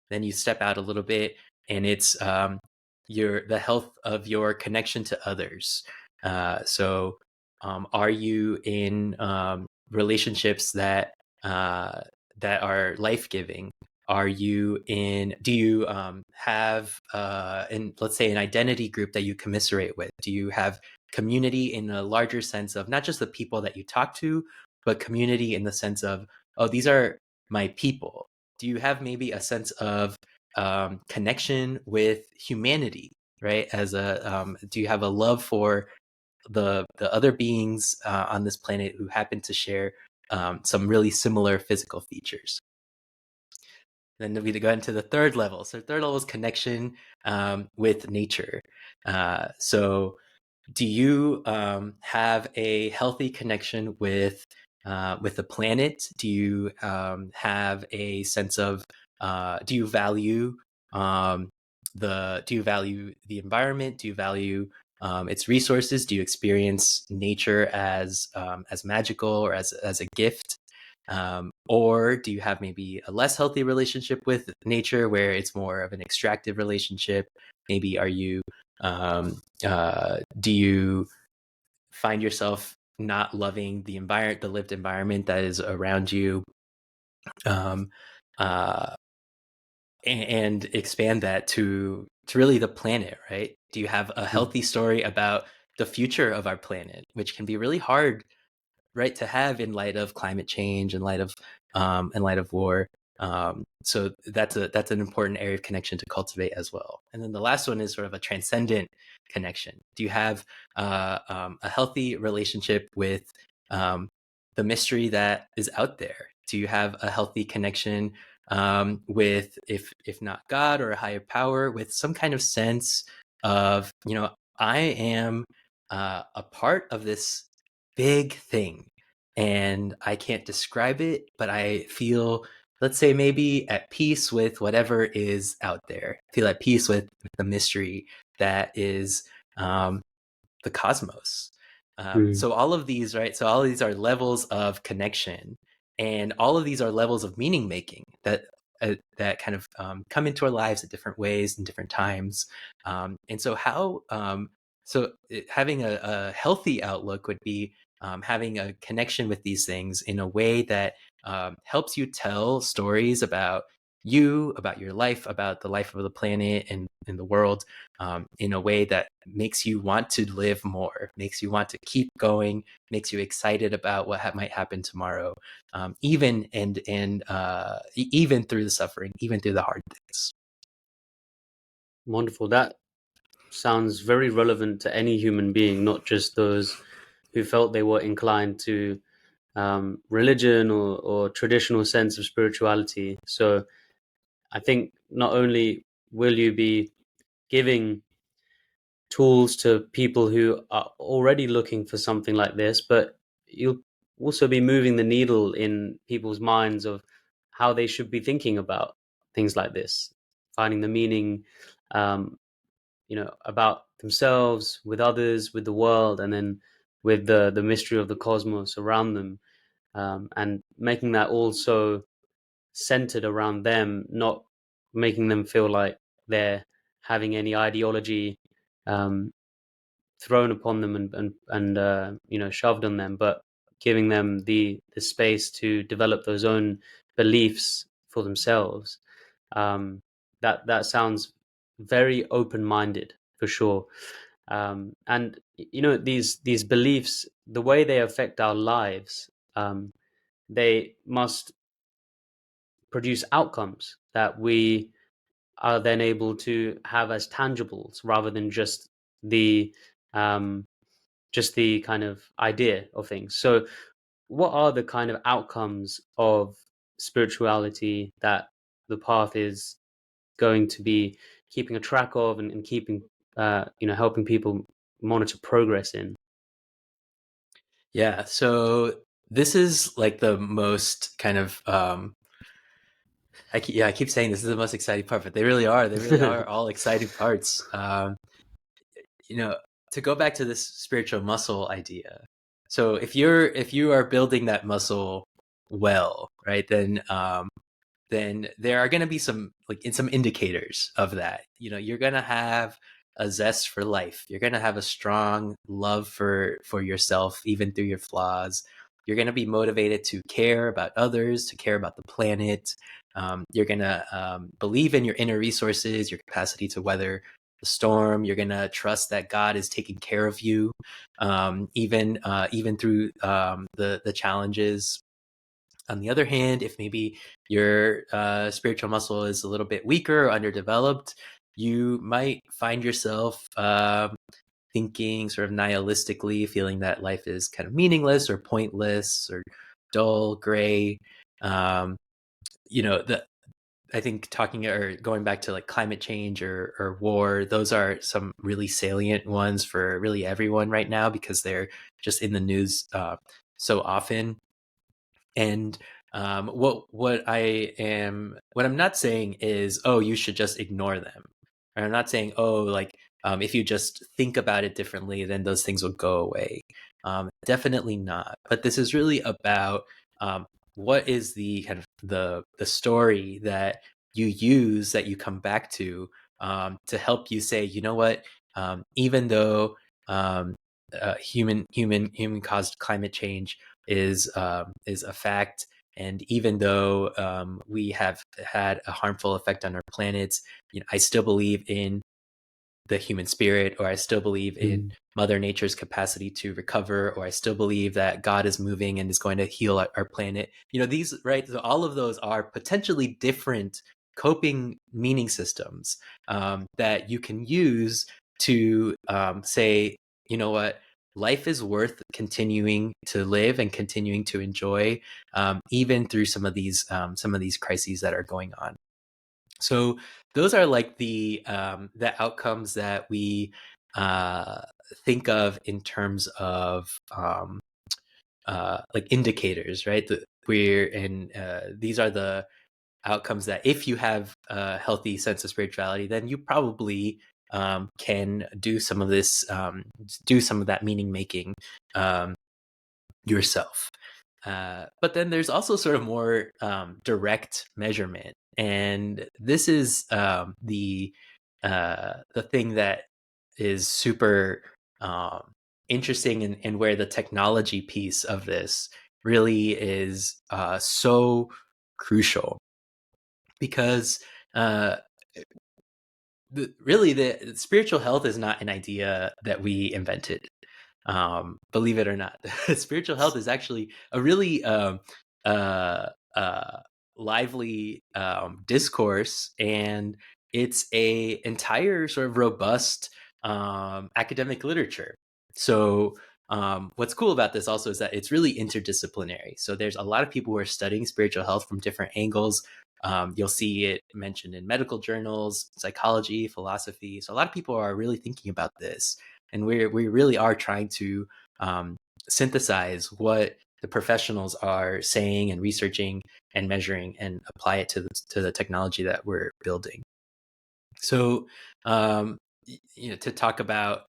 Then you step out a little bit, and it's the health of your connection to others. So are you in relationships uh, that are life giving? Are you in? Do you have in, let's say, an identity group that you commiserate with? Do you have community in a larger sense of not just the people that you talk to, but community in the sense of, oh, these are my people? Do you have maybe a sense of connection with humanity, right? Do you have a love for the other beings on this planet who happen to share some really similar physical features? Then we go into the third level. So the third level is connection with nature. So do you have a healthy connection with the planet? Do you have a sense of do you value the environment? Do you value its resources? Do you experience nature as magical, or as a gift? Or do you have maybe a less healthy relationship with nature, where it's more of an extractive relationship? Maybe do you find yourself not loving the environment, the lived environment that is around you, um, uh, and expand that to really the planet, right? Do you have a Mm. healthy story about the future of our planet, which can be really hard, right, to have in light of climate change, in light of war. So that's an important area of connection to cultivate as well. And then the last one is sort of a transcendent connection. Do you have a healthy relationship with um, the mystery that is out there? Do you have a healthy connection with, if not God or a higher power, with some kind of sense of, I am a part of this big thing, and I can't describe it, but I feel, let's say, maybe at peace with whatever is out there. Feel at peace with the mystery that is um, the cosmos. Mm. So all of these, right? So all of these are levels of connection, and all of these are levels of meaning making that kind of come into our lives at different ways and different times. And so having a healthy outlook would be having a connection with these things in a way that helps you tell stories about you, about your life, about the life of the planet and in the world, in a way that makes you want to live more, makes you want to keep going, makes you excited about what might happen tomorrow, even through the suffering, even through the hard things. Wonderful. That sounds very relevant to any human being, not just those who felt they were inclined to religion or traditional sense of spirituality. So I think not only will you be giving tools to people who are already looking for something like this, but you'll also be moving the needle in people's minds of how they should be thinking about things like this, finding the meaning, um, about themselves, with others, with the world, and then with the mystery of the cosmos around them, and making that also centered around them, not making them feel like they're having any ideology um, thrown upon them and shoved on them, but giving them the space to develop those own beliefs for themselves. Um, that sounds very open minded for sure. And these beliefs, the way they affect our lives, they must produce outcomes that we are then able to have as tangibles rather than the um, just the kind of idea of things. So, what are the kind of outcomes of spirituality that the path is going to be keeping a track of and keeping, helping people monitor progress in? Yeah, so this is like the most kind of I keep saying this is the most exciting part, but they really are all exciting parts. You know, to go back to this spiritual muscle idea. So if you are building that muscle well, right, then there are going to be some indicators of that. You're going to have a zest for life. You're going to have a strong love for yourself, even through your flaws. You're going to be motivated to care about others, to care about the planet. You're going to believe in your inner resources, your capacity to weather the storm. You're going to trust that God is taking care of you, even through the challenges. On the other hand, if maybe your spiritual muscle is a little bit weaker or underdeveloped, you might find yourself thinking sort of nihilistically, feeling that life is kind of meaningless or pointless or dull, gray. Um, the I think talking or going back to like climate change or war, those are some really salient ones for really everyone right now because they're just in the news so often. And what I'm not saying is, oh, you should just ignore them. Or I'm not saying, oh, like if you just think about it differently, then those things will go away. Definitely not. But this is really about what is the kind of the story that you use, that you come back to help you say, you know what, even though um, human caused climate change is a fact. And even though we have had a harmful effect on our planets, I still believe in the human spirit, or I still believe in Mother Nature's capacity to recover, or I still believe that God is moving and is going to heal our planet. These, right? So all of those are potentially different coping meaning systems that you can use to say, you know what, life is worth continuing to live and continuing to enjoy, even through some of these crises that are going on. So those are like the outcomes that we think of in terms of like indicators, right? These are the outcomes that if you have a healthy sense of spirituality, then you probably can do some of this, do some of that meaning making yourself. But then there's also sort of more direct measurement, and this is the thing that is super interesting, and where the technology piece of this really is so crucial, because really the spiritual health is not an idea that we invented. Believe it or not, spiritual health is actually a really uh, uh, lively discourse, and it's a entire sort of robust academic literature. So what's cool about this also is that it's really interdisciplinary. So there's a lot of people who are studying spiritual health from different angles. You'll see it mentioned in medical journals, psychology, philosophy. So a lot of people are really thinking about this, and we really are trying to synthesize what the professionals are saying and researching and measuring, and apply it to the technology that we're building. So to talk about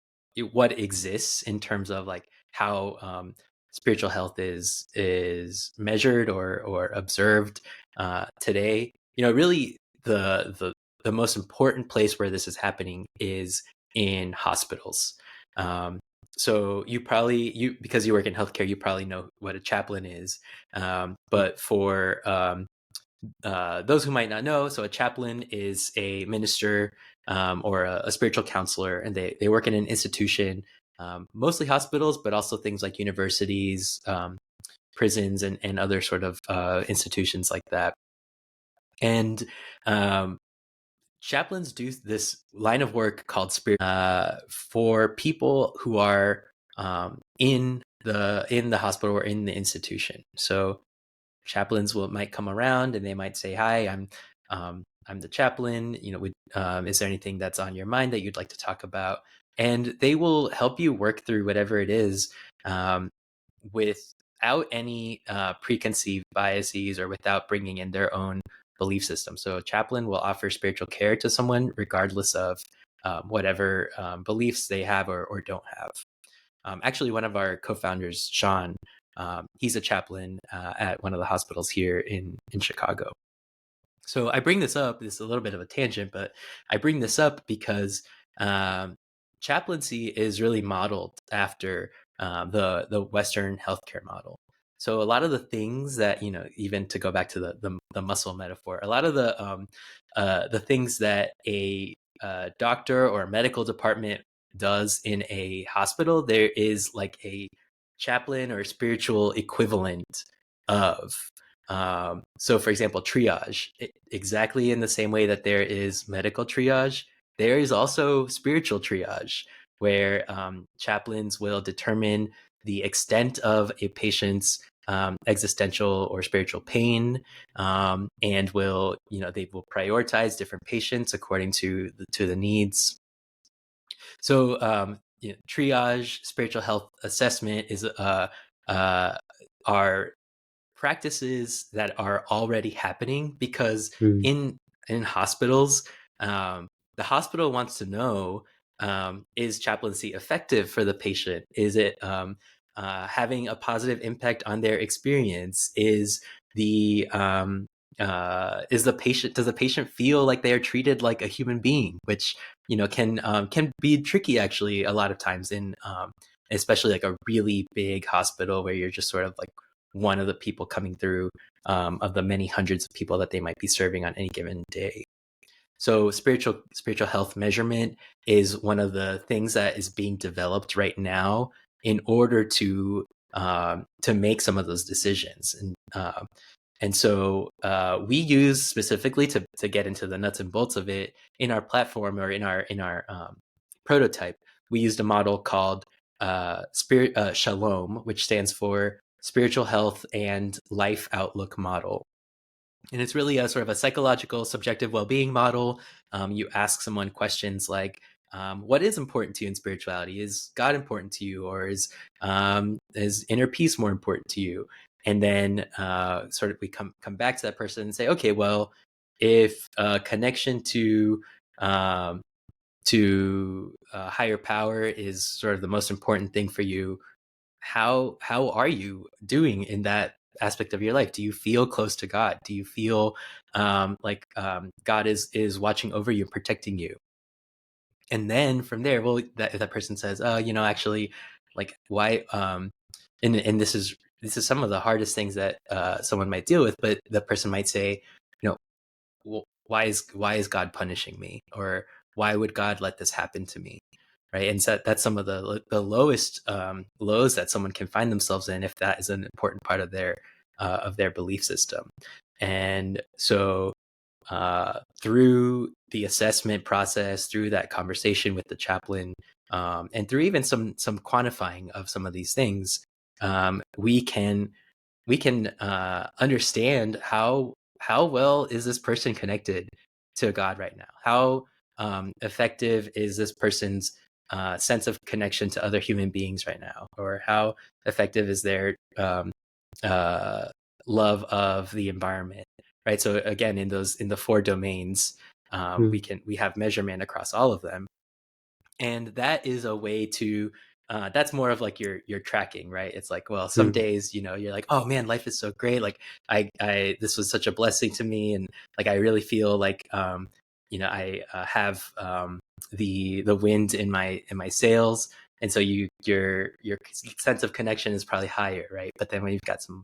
what exists in terms of like how spiritual health is measured or observed today, really the most important place where this is happening is in hospitals. So because you work in healthcare, you probably know what a chaplain is. But for those who might not know, so a chaplain is a minister or a spiritual counselor, and they work in an institution, mostly hospitals, but also things like universities, prisons, and other sort of institutions like that. And chaplains do this line of work called spirit for people who are in the hospital or in the institution. So chaplains might come around and they might say, "Hi, I'm the chaplain. Is there anything that's on your mind that you'd like to talk about?" And they will help you work through whatever it is, without any preconceived biases, or without bringing in their own belief system. So a chaplain will offer spiritual care to someone regardless of whatever beliefs they have or don't have. Actually, one of our co-founders, Sean, he's a chaplain at one of the hospitals here in Chicago. So I bring this up. This is a little bit of a tangent, but I bring this up because chaplaincy is really modeled after the Western healthcare model. So a lot of the things that, even to go back to the muscle metaphor, a lot of the things that a doctor or a medical department does in a hospital, there is like a chaplain or spiritual equivalent of. So for example, triage, exactly in the same way that there is medical triage, there is also spiritual triage, where chaplains will determine the extent of a patient's existential or spiritual pain, and they will prioritize different patients according to the needs. So triage, spiritual health assessment are practices that are already happening, because in hospitals, the hospital wants to know, is chaplaincy effective for the patient? Is it having a positive impact on their experience? Does the patient, feel like they are treated like a human being, which can be tricky actually a lot of times in especially like a really big hospital where you're just sort of like one of the people coming through of the many hundreds of people that they might be serving on any given day. So spiritual health measurement is one of the things that is being developed right now in order to make some of those decisions. And so we use specifically to get into the nuts and bolts of it in our platform or in our prototype. We used a model called Shalom, which stands for Spiritual Health and Life Outlook Model. And it's really a sort of a psychological, subjective well-being model. You ask someone questions like, what is important to you in spirituality? Is God important to you, or is inner peace more important to you? And then sort of we come back to that person and say, okay, well, if connection to higher power is sort of the most important thing for you, how are you doing in that aspect of your life? Do you feel close to God? Do you feel like God is watching over you and protecting you? And then from there, well, that person says, actually, like, why? And this is some of the hardest things that someone might deal with. But the person might say, well, why is God punishing me, or why would God let this happen to me? Right. And so that's some of the lowest lows that someone can find themselves in if that is an important part of their belief system. And so through the assessment process, through that conversation with the chaplain, and through even some quantifying of some of these things, we can understand how well is this person connected to God right now? How effective is this person's sense of connection to other human beings right now? Or how effective is their love of the environment? Right. So again, in the 4 domains, we have measurement across all of them. And that is a way to that's more of like your tracking, right? It's like, well, some days, you're like, oh man, life is so great, like I this was such a blessing to me, and like I really feel like I have the wind in my sails. And so your sense of connection is probably higher, right? But then when you've got some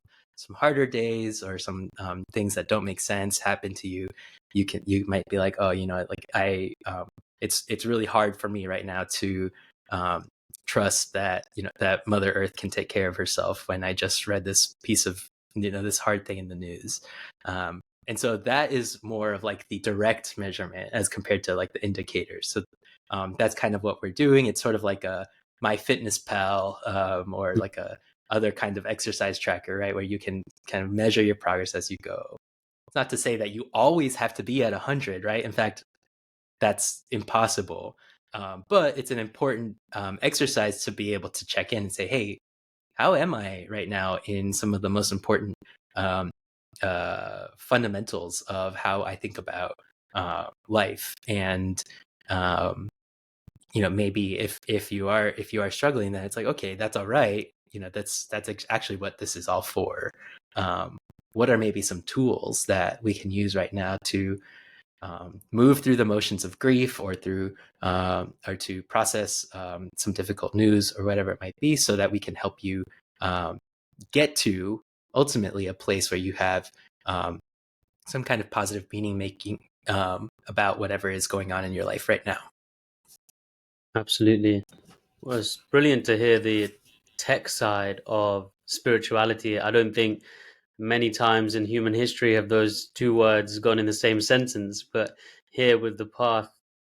harder days, or some things that don't make sense happen to you, you might be like, oh, like it's really hard for me right now to trust that that Mother Earth can take care of herself when I just read this piece of this hard thing in the news. And so that is more of like the direct measurement as compared to like the indicators. So that's kind of what we're doing. It's sort of like a MyFitnessPal, or like a other kind of exercise tracker, right, where you can kind of measure your progress as you go. It's not to say that you always have to be at 100, right? In fact, that's impossible. But it's an important exercise to be able to check in and say, hey, how am I right now in some of the most important fundamentals of how I think about life? And maybe if you are struggling, then it's like, okay, that's all right. That's actually what this is all for. What are maybe some tools that we can use right now to move through the motions of grief, or to process some difficult news, or whatever it might be, so that we can help you get to ultimately a place where you have some kind of positive meaning making about whatever is going on in your life right now. Absolutely. Well, it's brilliant to hear the tech side of spirituality. I don't think many times in human history have those two words gone in the same sentence, but here with the path,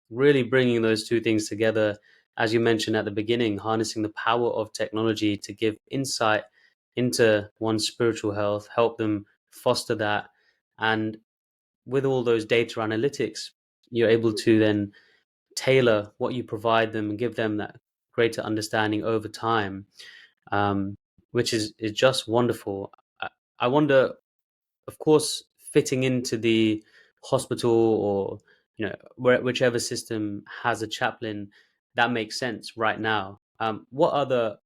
really bringing those two things together, as you mentioned at the beginning, harnessing the power of technology to give insight into one's spiritual health, help them foster that. And with all those data analytics, you're able to then tailor what you provide them and give them that greater understanding over time, which is just wonderful. I wonder, of course, fitting into the hospital, or whichever system has a chaplain, that makes sense right now. What other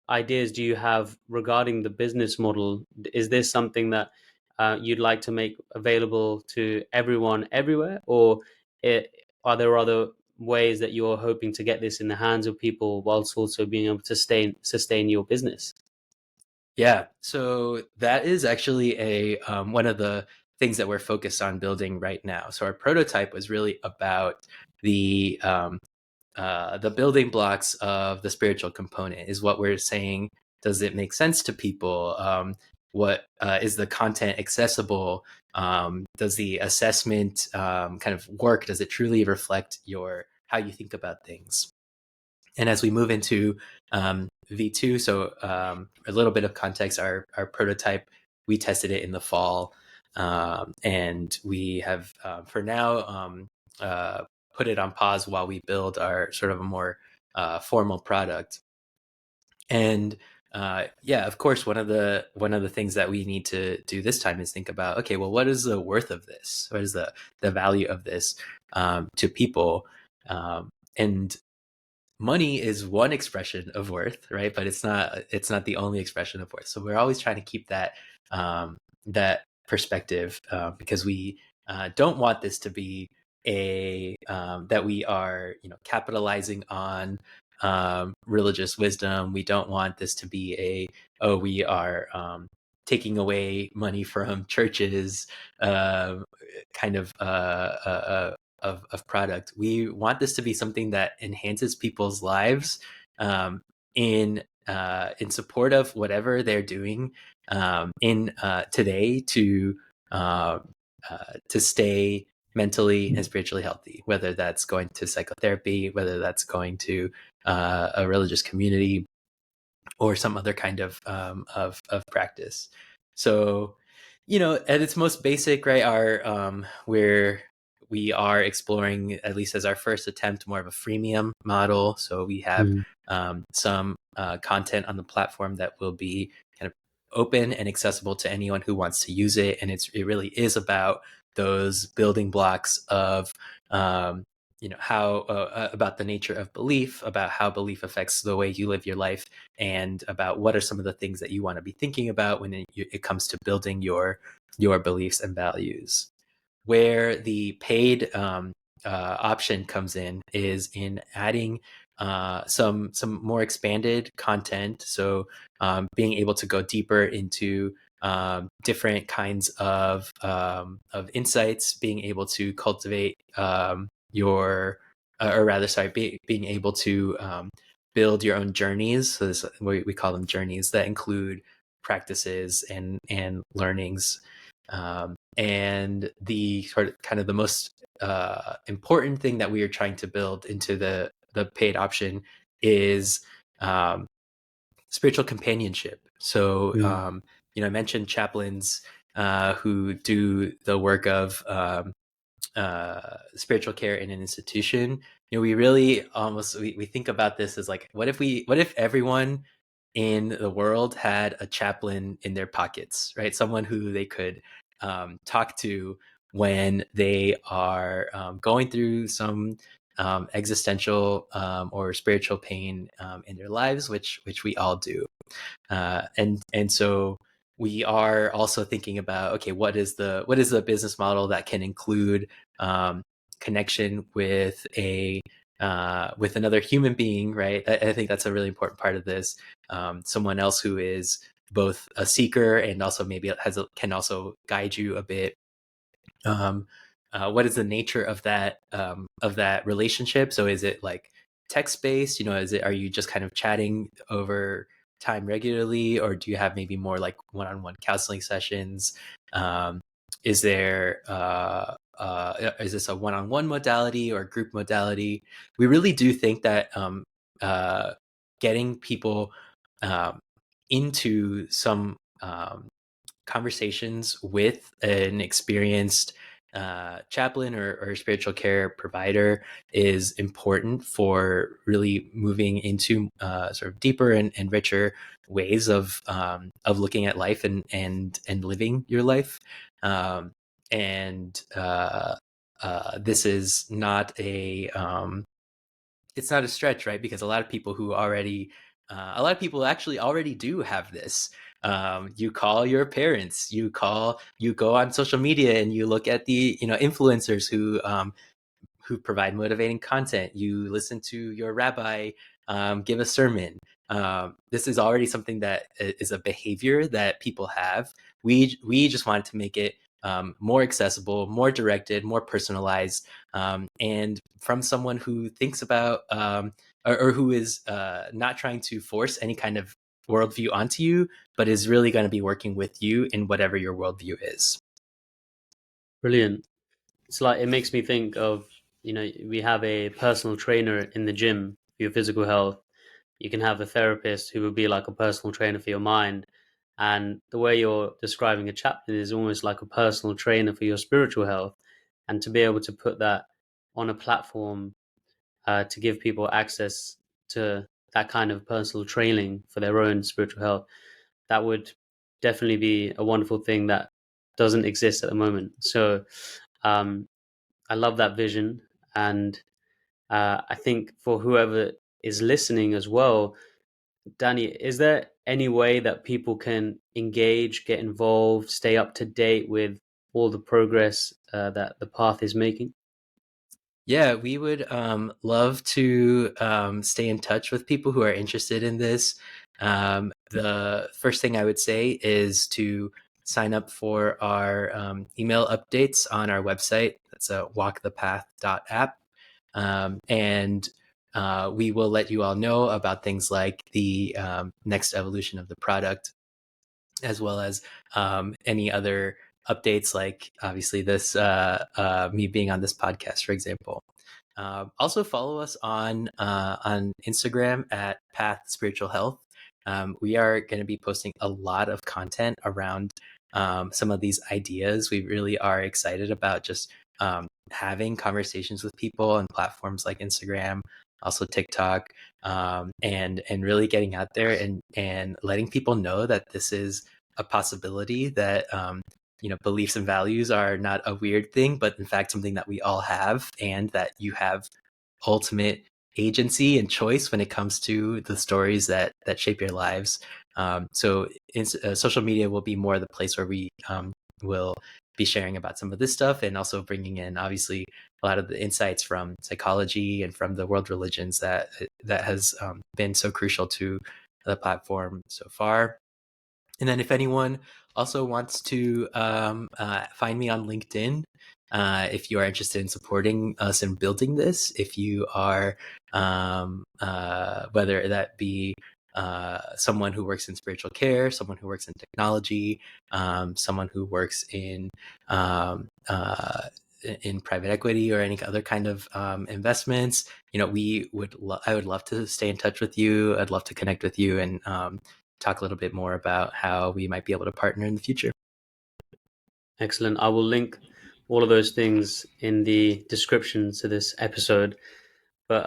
ideas do you have regarding the business model? Is this something that you'd like to make available to everyone everywhere, or are there other ways that you're hoping to get this in the hands of people whilst also being able to sustain your business? Yeah, so that is actually a one of the things that we're focused on building right now. So our prototype was really about the building blocks of the spiritual component. Is what we're saying. Does it make sense to people? What is the content accessible? Does the assessment kind of work? Does it truly reflect your how you think about things? And as we move into V2, so a little bit of context, our prototype, we tested it in the fall. And we have, for now, uh, put it on pause while we build our sort of a more formal product. And yeah, of course, one of the things that we need to do this time is think about, okay, well, what is the worth of this? What is the value of this to people? And money is one expression of worth, right? But it's not the only expression of worth. So we're always trying to keep that perspective because we don't want this to be a that we are capitalizing on religious wisdom. We don't want this to be we are taking away money from churches kind of product. We want this to be something that enhances people's lives in support of whatever they're doing in today uh, to stay mentally and spiritually healthy, whether that's going to psychotherapy, whether that's going to a religious community, or some other kind of practice. So, at its most basic, right, we are exploring, at least as our first attempt, more of a freemium model. So we have some content on the platform that will be kind of open and accessible to anyone who wants to use it. And it really is about those building blocks of how about the nature of belief, about how belief affects the way you live your life, and about what are some of the things that you want to be thinking about when it comes to building your beliefs and values. Where the paid option comes in is in adding some more expanded content. So being able to go deeper into different kinds of insights, being able to cultivate your, or rather, sorry, being able to build your own journeys. So this, we call them journeys that include practices and learnings. And the sort of kind of the most important thing that we are trying to build into the paid option is spiritual companionship. So, I mentioned chaplains who do the work of spiritual care in an institution. We really almost we think about this as like, what if everyone in the world had a chaplain in their pockets, right? Someone who they could talk to when they are going through some existential or spiritual pain in their lives, which we all do. And so we are also thinking about, okay, what is the business model that can include connection with with another human being, right? I think that's a really important part of this. Someone else who is both a seeker and also maybe can also guide you a bit. What is the nature of that relationship? So is it like text based? Are you just kind of chatting over time regularly, or do you have maybe more like one-on-one counseling sessions? Is there is this a one-on-one modality or group modality? We really do think that getting people into some conversations with an experienced chaplain or spiritual care provider is important for really moving into sort of deeper and richer ways of looking at life and living your life. And this is not it's not a stretch, right? Because a lot of people actually already do have this. You call your parents, you go on social media and you look at the influencers who provide motivating content. You listen to your rabbi give a sermon. This is already something that is a behavior that people have. We just wanted to make it more accessible, more directed, more personalized, and from someone who thinks about or who is not trying to force any kind of worldview onto you, but is really going to be working with you in whatever your worldview is. Brilliant. It's like, it makes me think of, we have a personal trainer in the gym for your physical health. You can have a therapist who would be like a personal trainer for your mind. And the way you're describing a chaplain is almost like a personal trainer for your spiritual health. And to be able to put that on a platform to give people access to that kind of personal training for their own spiritual health, that would definitely be a wonderful thing that doesn't exist at the moment. So I love that vision. And I think for whoever is listening as well, Danny, is there any way that people can engage, get involved, stay up to date with all the progress that the path is making? Yeah, we would love to stay in touch with people who are interested in this. The first thing I would say is to sign up for our email updates on our website. That's walkthepath.app. And we will let you all know about things like the next evolution of the product, as well as any other updates, like obviously this me being on this podcast, for example. Also follow us on Instagram at Path Spiritual Health. We are going to be posting a lot of content around some of these ideas. We really are excited about just having conversations with people on platforms like Instagram, also TikTok, and really getting out there and letting people know that this is a possibility, that beliefs and values are not a weird thing, but in fact something that we all have, and that you have ultimate agency and choice when it comes to the stories that shape your lives. So social media will be more the place where we will be sharing about some of this stuff, and also bringing in obviously a lot of the insights from psychology and from the world religions that has been so crucial to the platform so far. And then if anyone also wants to find me on LinkedIn, if you are interested in supporting us in building this, if you are, whether that be someone who works in spiritual care, someone who works in technology, someone who works in private equity or any other kind of investments, I would love to stay in touch with you. I'd love to connect with you and talk a little bit more about how we might be able to partner in the future. Excellent. I will link all of those things in the description to this episode. But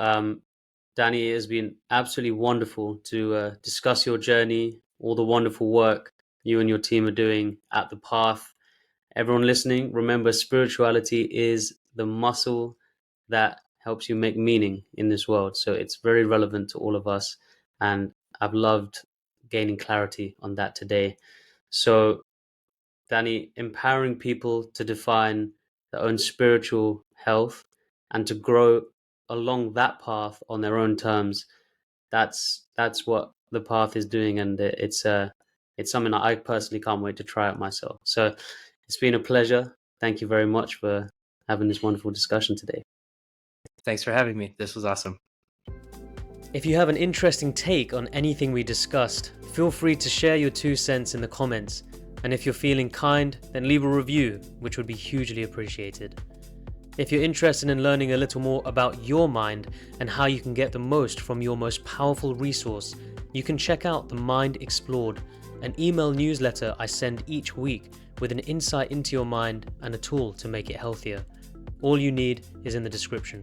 Danny, it has been absolutely wonderful to discuss your journey, all the wonderful work you and your team are doing at The Path. Everyone listening, remember, spirituality is the muscle that helps you make meaning in this world. So it's very relevant to all of us. And I've loved gaining clarity on that today. So, Danny, empowering people to define their own spiritual health and to grow along that path on their own terms, that's what the path is doing, and it's something that I personally can't wait to try out myself. So it's been a pleasure. Thank you very much for having this wonderful discussion today. Thanks for having me. This was awesome. If you have an interesting take on anything we discussed, feel free to share your 2 cents in the comments. And if you're feeling kind, then leave a review, which would be hugely appreciated. If you're interested in learning a little more about your mind and how you can get the most from your most powerful resource, you can check out the Mind Explored, an email newsletter I send each week with an insight into your mind and a tool to make it healthier. All you need is in the description.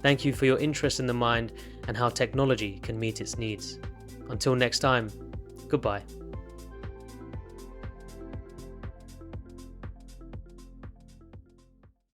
Thank you for your interest in the mind and how technology can meet its needs. Until next time, goodbye.